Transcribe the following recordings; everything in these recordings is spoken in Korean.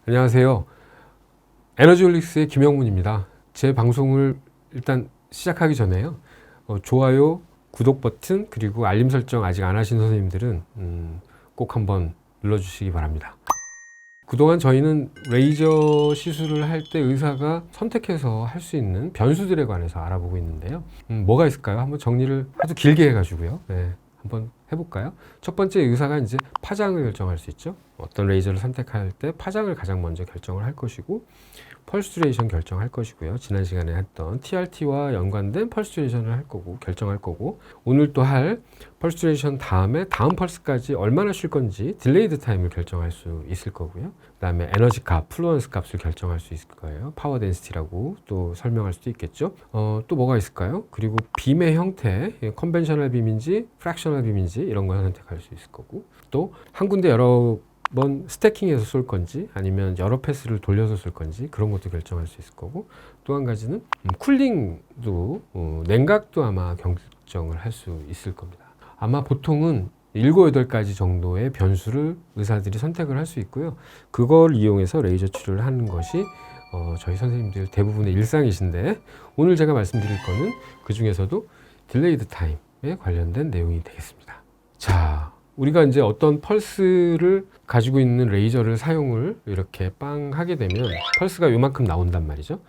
안녕하세요. 에너지홀릭스의 김영문입니다. 제 방송을 일단 시작하기 전에요. 좋아요, 구독 버튼, 그리고 알림 설정 아직 안 하신 선생님들은 꼭 한번 눌러주시기 바랍니다. 그동안 저희는 레이저 시술을 할 때 의사가 선택해서 할 수 있는 변수들에 관해서 알아보고 있는데요. 뭐가 있을까요? 한번 정리를 아주 길게 해가지고요. 네, 한번 해볼까요? 첫 번째, 의사가 이제 파장을 결정할 수 있죠. 어떤 레이저를 선택할 때 파장을 가장 먼저 결정을 할 것이고, 펄스 듀레이션 결정할 것이고요. 지난 시간에 했던 TRT와 연관된 펄스 듀레이션을 할 거고, 결정할 거고, 오늘 또 할 펄스 듀레이션 다음에 다음 펄스까지 얼마나 쉴 건지 딜레이드 타임을 결정할 수 있을 거고요. 그 다음에 에너지 값, 플루언스 값을 결정할 수 있을 거예요. 파워 덴시티라고 또 설명할 수도 있겠죠. 또 뭐가 있을까요? 그리고 빔의 형태, 컨벤셔널 빔인지 프랙셔널 빔인지 이런 걸 선택할 수 있을 거고, 또 한 군데 여러 번 스태킹해서 쏠 건지 아니면 여러 패스를 돌려서 쏠 건지 그런 것도 결정할 수 있을 거고, 또 한 가지는 쿨링도 냉각도 아마 결정을 할 수 있을 겁니다. 아마 보통은 7, 8가지 정도의 변수를 의사들이 선택을 할 수 있고요. 그걸 이용해서 레이저 치료를 하는 것이 저희 선생님들 대부분의 일상이신데, 오늘 제가 말씀드릴 거는 그 중에서도 딜레이드 타임에 관련된 내용이 되겠습니다. 자, 우리가 이제 어떤 펄스를 가지고 있는 레이저를 사용을 이렇게 빵 하게 되면 펄스가 요만큼 나온단 말이죠.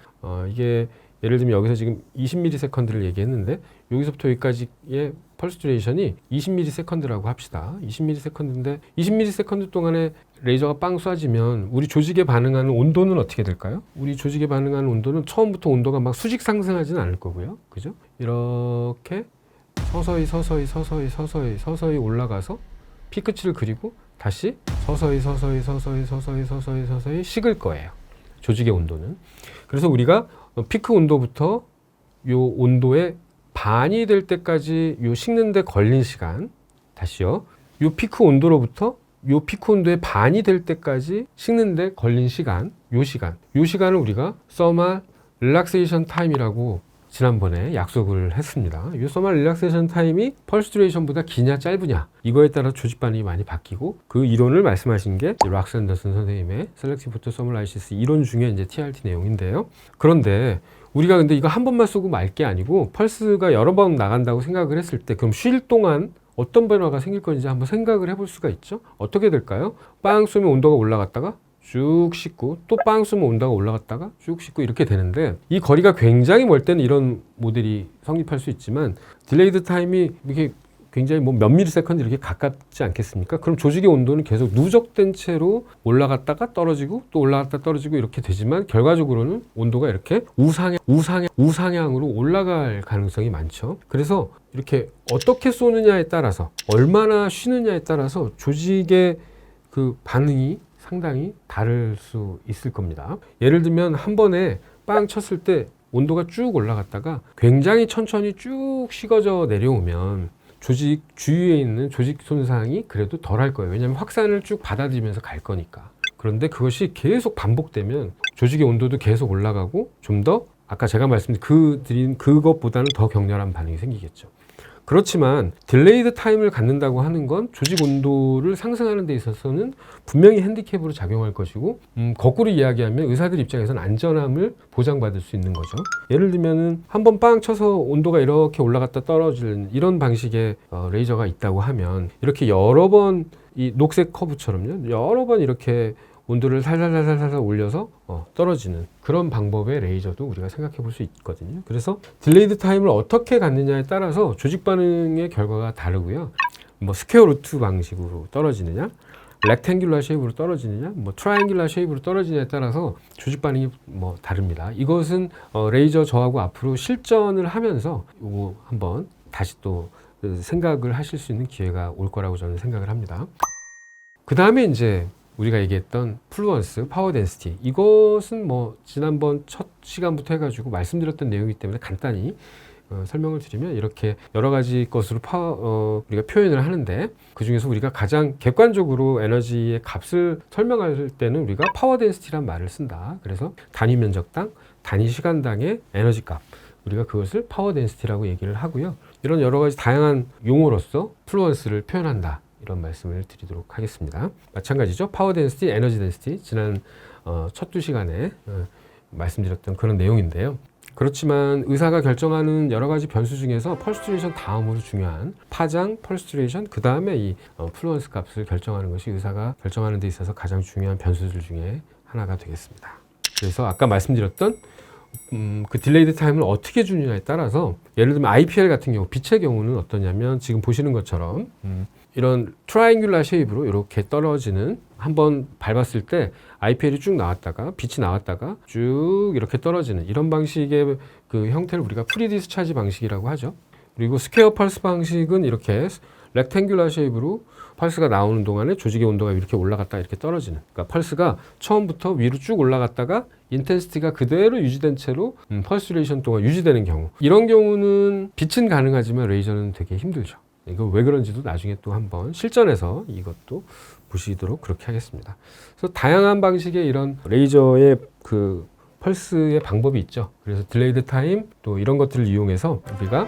이게 예를 들면 여기서 지금 20ms를 얘기했는데, 여기서부터 여기까지의 펄스 듀레이션이 20ms라고 합시다. 20ms인데 20ms 동안에 레이저가 빵 쏴지면 우리 조직에 반응하는 온도는 어떻게 될까요? 우리 조직에 반응하는 온도는 처음부터 온도가 막 수직 상승하지는 않을 거고요. 그죠? 이렇게 서서히 올라가서 피크치를 그리고 다시 서서히 식을 거예요. 조직의 온도는. 그래서 우리가 피크 온도부터 요 온도의 반이 될 때까지 요 식는데 걸린 시간, 다시요. 요 피크 온도로부터 요 피크 온도의 반이 될 때까지 식는데 걸린 시간, 요 시간을 우리가 서멀 릴락세이션 타임이라고 지난번에 약속을 했습니다. 이 서멀 릴락세이션 타임이 펄스 듀레이션보다 기냐 짧으냐, 이거에 따라 조직 반응이 많이 바뀌고, 그 이론을 말씀하신 게 락스 앤더슨 선생님의 셀렉티브 포토 서멀라이시스 이론 중에 이제 TRT 내용인데요. 그런데 우리가 근데 이거 한 번만 쏘고 말 게 아니고 펄스가 여러 번 나간다고 생각을 했을 때, 그럼 쉴 동안 어떤 변화가 생길 건지 한번 생각을 해볼 수가 있죠. 어떻게 될까요? 빵 쏘면 온도가 올라갔다가 쭉 식고, 또 빵 쏘면 온도가 올라갔다가 쭉 식고, 이렇게 되는데, 이 거리가 굉장히 멀 때는 이런 모델이 성립할 수 있지만, 딜레이드 타임이 이렇게 굉장히 뭐 몇 미리세컨드 이렇게 가깝지 않겠습니까? 그럼 조직의 온도는 계속 누적된 채로 올라갔다가 떨어지고 또 올라갔다 떨어지고 이렇게 되지만, 결과적으로는 온도가 이렇게 우상향으로 올라갈 가능성이 많죠. 그래서 이렇게 어떻게 쏘느냐에 따라서, 얼마나 쉬느냐에 따라서 조직의 그 반응이 상당히 다를 수 있을 겁니다. 예를 들면 한 번에 빵 쳤을 때 온도가 쭉 올라갔다가 굉장히 천천히 쭉 식어져 내려오면 조직 주위에 있는 조직 손상이 그래도 덜 할 거예요. 왜냐하면 확산을 쭉 받아들이면서 갈 거니까. 그런데 그것이 계속 반복되면 조직의 온도도 계속 올라가고, 좀 더 아까 제가 말씀드린 그것보다는 더 격렬한 반응이 생기겠죠. 그렇지만 딜레이드 타임을 갖는다고 하는 건 조직 온도를 상승하는 데 있어서는 분명히 핸디캡으로 작용할 것이고, 거꾸로 이야기하면 의사들 입장에서는 안전함을 보장받을 수 있는 거죠. 예를 들면은 한번 빵 쳐서 온도가 이렇게 올라갔다 떨어지는 이런 방식의 레이저가 있다고 하면, 이렇게 여러 번 이 녹색 커브처럼요, 여러 번 이렇게 온도를 살살 올려서 떨어지는 그런 방법의 레이저도 우리가 생각해 볼 수 있거든요. 그래서 딜레이드 타임을 어떻게 갖느냐에 따라서 조직 반응의 결과가 다르고요. 뭐 스퀘어 루트 방식으로 떨어지느냐, 렉탱귤러 쉐입으로 떨어지느냐, 뭐 트라이앵귤러 쉐입으로 떨어지느냐에 따라서 조직 반응이 뭐 다릅니다. 이것은 레이저 저하고 앞으로 실전을 하면서 이거 한번 다시 또 생각을 하실 수 있는 기회가 올 거라고 저는 생각을 합니다. 그 다음에 이제 우리가 얘기했던 플루언스, 파워 덴시티, 이것은 뭐 지난번 첫 시간부터 해가지고 말씀드렸던 내용이기 때문에 간단히 설명을 드리면, 이렇게 여러 가지 것으로 우리가 표현을 하는데, 그 중에서 우리가 가장 객관적으로 에너지의 값을 설명할 때는 우리가 파워 덴시티란 말을 쓴다. 그래서 단위 면적당, 단위 시간당의 에너지 값, 우리가 그것을 파워 덴시티라고 얘기를 하고요. 이런 여러 가지 다양한 용어로서 플루언스를 표현한다. 이런 말씀을 드리도록 하겠습니다. 마찬가지죠. 파워 덴시티, 에너지 덴시티 지난 첫 2시간에 말씀드렸던 그런 내용인데요. 그렇지만 의사가 결정하는 여러 가지 변수 중에서 펄스트레이션 다음으로 중요한 파장, 펄스트레이션, 그 다음에 이 플루언스 값을 결정하는 것이 의사가 결정하는 데 있어서 가장 중요한 변수들 중에 하나가 되겠습니다. 그래서 아까 말씀드렸던 그 딜레이드 타임을 어떻게 주느냐에 따라서 예를 들면 IPL 같은 경우, 빛의 경우는 어떠냐면 지금 보시는 것처럼 이런 트라이앵귤라 쉐입으로 이렇게 떨어지는, 한번 밟았을 때 IPL이 쭉 나왔다가 빛이 나왔다가 쭉 이렇게 떨어지는 이런 방식의 그 형태를 우리가 프리디스차지 방식이라고 하죠. 그리고 스퀘어 펄스 방식은 이렇게 렉탱귤라 쉐입으로 펄스가 나오는 동안에 조직의 온도가 이렇게 올라갔다 이렇게 떨어지는, 그러니까 펄스가 처음부터 위로 쭉 올라갔다가 인텐시티가 그대로 유지된 채로 펄스레이션 동안 유지되는 경우, 이런 경우는 빛은 가능하지만 레이저는 되게 힘들죠. 이거 왜 그런지도 나중에 또 한번 실전에서 이것도 보시도록 그렇게 하겠습니다. 그래서 다양한 방식의 이런 레이저의 그 펄스의 방법이 있죠. 그래서 딜레이드 타임 또 이런 것들을 이용해서 우리가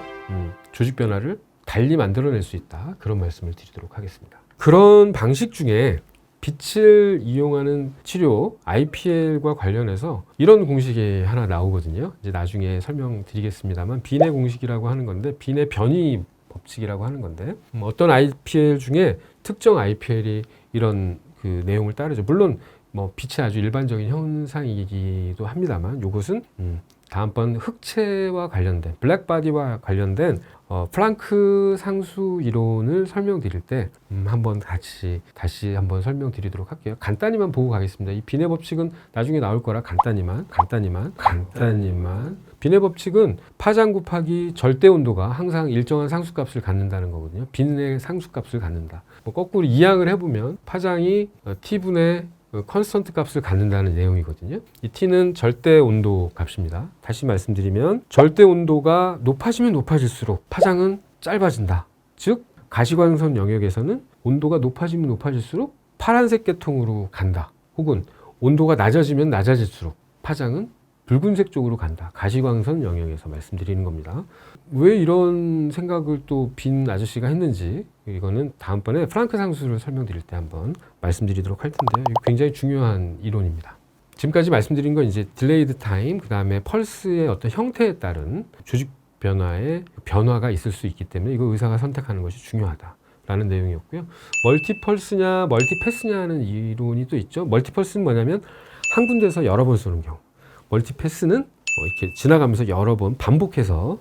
조직 변화를 달리 만들어낼 수 있다, 그런 말씀을 드리도록 하겠습니다. 그런 방식 중에 빛을 이용하는 치료 IPL과 관련해서 이런 공식이 하나 나오거든요. 이제 나중에 설명드리겠습니다만 빈의 공식이라고 하는 건데, 빈의 변이 법칙이라고 하는 건데, 어떤 IPL 중에 특정 IPL이 이런 그 내용을 따르죠. 물론 뭐 빛이 아주 일반적인 현상이기도 합니다만, 이것은 다음번 흑체와 관련된, 블랙바디와 관련된 플랑크 상수 이론을 설명드릴 때 한번 다시 한번 설명드리도록 할게요. 간단히만 보고 가겠습니다. 이 빈의 법칙은 나중에 나올 거라 간단히만. 빈의 법칙은 파장 곱하기 절대 온도가 항상 일정한 상수값을 갖는다는 거거든요. 빈의 상수값을 갖는다. 뭐 거꾸로 이항을 해보면 파장이 T분의 컨스턴트 값을 갖는다는 내용이거든요. 이 T는 절대 온도 값입니다. 다시 말씀드리면 절대 온도가 높아지면 높아질수록 파장은 짧아진다. 즉 가시광선 영역에서는 온도가 높아지면 높아질수록 파란색 계통으로 간다. 혹은 온도가 낮아지면 낮아질수록 파장은 붉은색 쪽으로 간다. 가시광선 영역에서 말씀드리는 겁니다. 왜 이런 생각을 또 빈 아저씨가 했는지, 이거는 다음번에 프랑크 상수를 설명드릴 때 한번 말씀드리도록 할 텐데요. 이거 굉장히 중요한 이론입니다. 지금까지 말씀드린 건 이제 딜레이드 타임, 그 다음에 펄스의 어떤 형태에 따른 조직 변화의 변화가 있을 수 있기 때문에 이거 의사가 선택하는 것이 중요하다라는 내용이었고요. 멀티펄스냐 멀티패스냐는 이론이 또 있죠. 멀티펄스는 뭐냐면 한 군데에서 여러 번 쏘는 경우, 멀티패스는 이렇게 지나가면서 여러 번 반복해서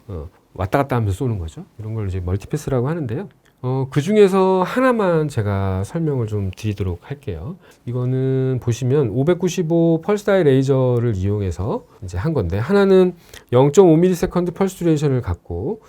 왔다 갔다 하면서 쏘는 거죠. 이런 걸 이제 멀티패스라고 하는데요. 그 중에서 하나만 제가 설명을 좀 드리도록 할게요. 이거는 보시면 595 펄스다이 레이저를 이용해서 이제 한 건데, 하나는 0.5ms 펄스 듀레이션을 갖고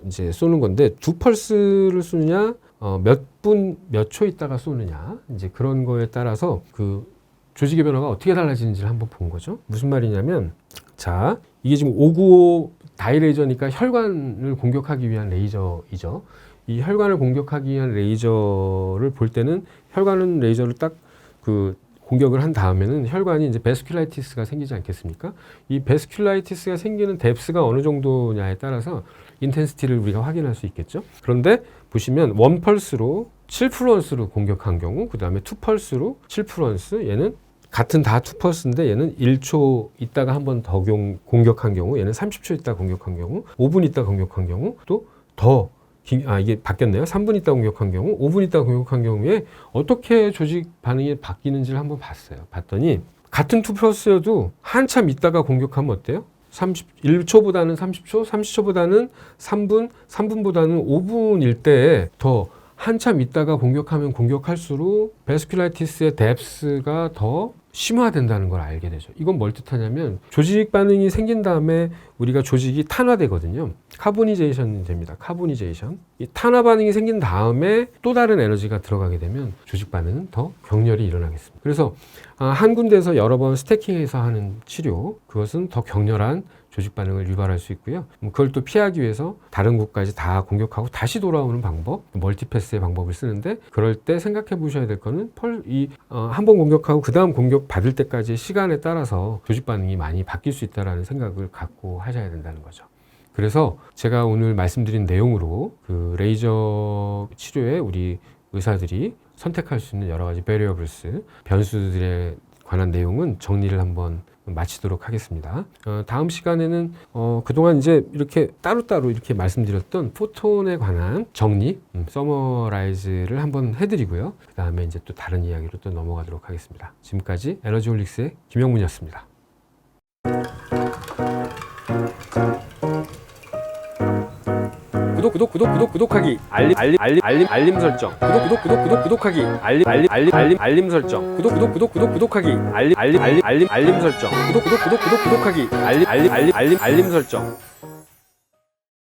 이제 쏘는 건데, 두 펄스를 쏘느냐, 몇 분, 몇 초 있다가 쏘느냐, 이제 그런 거에 따라서 그 조직의 변화가 어떻게 달라지는지를 한번 본 거죠. 무슨 말이냐면, 자, 이게 지금 595 다이 레이저니까 혈관을 공격하기 위한 레이저이죠. 이 혈관을 공격하기 위한 레이저를 볼 때는 혈관은 레이저를 딱 그 공격을 한 다음에는 혈관이 이제 베스큘라이티스가 생기지 않겠습니까? 이 베스큘라이티스가 생기는 뎁스가 어느 정도냐에 따라서 인텐시티를 우리가 확인할 수 있겠죠. 그런데 보시면 1펄스로 7플루언스로 공격한 경우, 그 다음에 2펄스로 7플루언스, 얘는 같은 다 2펄스인데 얘는 1초 있다가 한 번 더 공격한 경우, 얘는 30초 있다 공격한 경우, 5분 있다 공격한 경우, 또 더 이게 바뀌었네요. 3분 있다 공격한 경우, 5분 있다 공격한 경우에 어떻게 조직 반응이 바뀌는지를 한번 봤더니 같은 2플러스여도 한참 있다가 공격하면 어때요? 1초보다는 30초, 30초보다는 3분, 3분보다는 5분일 때에 더 한참 있다가 공격하면 공격할수록 베스큘라이티스의 뎁스가 더 심화된다는 걸 알게 되죠. 이건 뭘 뜻하냐면 조직 반응이 생긴 다음에 우리가 조직이 탄화되거든요. 카보니제이션이 됩니다. 카보니제이션. 이 탄화 반응이 생긴 다음에 또 다른 에너지가 들어가게 되면 조직 반응은 더 격렬히 일어나겠습니다. 그래서 한 군데에서 여러 번 스태킹해서 하는 치료, 그것은 더 격렬한 조직 반응을 유발할 수 있고요. 그걸 또 피하기 위해서 다른 곳까지 다 공격하고 다시 돌아오는 방법, 멀티패스의 방법을 쓰는데, 그럴 때 생각해 보셔야 될 거는 한 번 공격하고 그 다음 공격 받을 때까지의 시간에 따라서 조직 반응이 많이 바뀔 수 있다는 생각을 갖고 하셔야 된다는 거죠. 그래서 제가 오늘 말씀드린 내용으로 그 레이저 치료에 우리 의사들이 선택할 수 있는 여러 가지 variables, 변수들에 관한 내용은 정리를 한번 마치도록 하겠습니다. 다음 시간에는 그동안 이제 이렇게 따로따로 이렇게 말씀드렸던 포톤에 관한 정리, 서머라이즈를 한번 해드리고요. 그 다음에 이제 또 다른 이야기로 또 넘어가도록 하겠습니다. 지금까지 에너지홀릭스의 김영문이었습니다. 구독하기 알림 설정 구독하기 알림 설정 구독하기 알림 설정 구독하기 알림 설정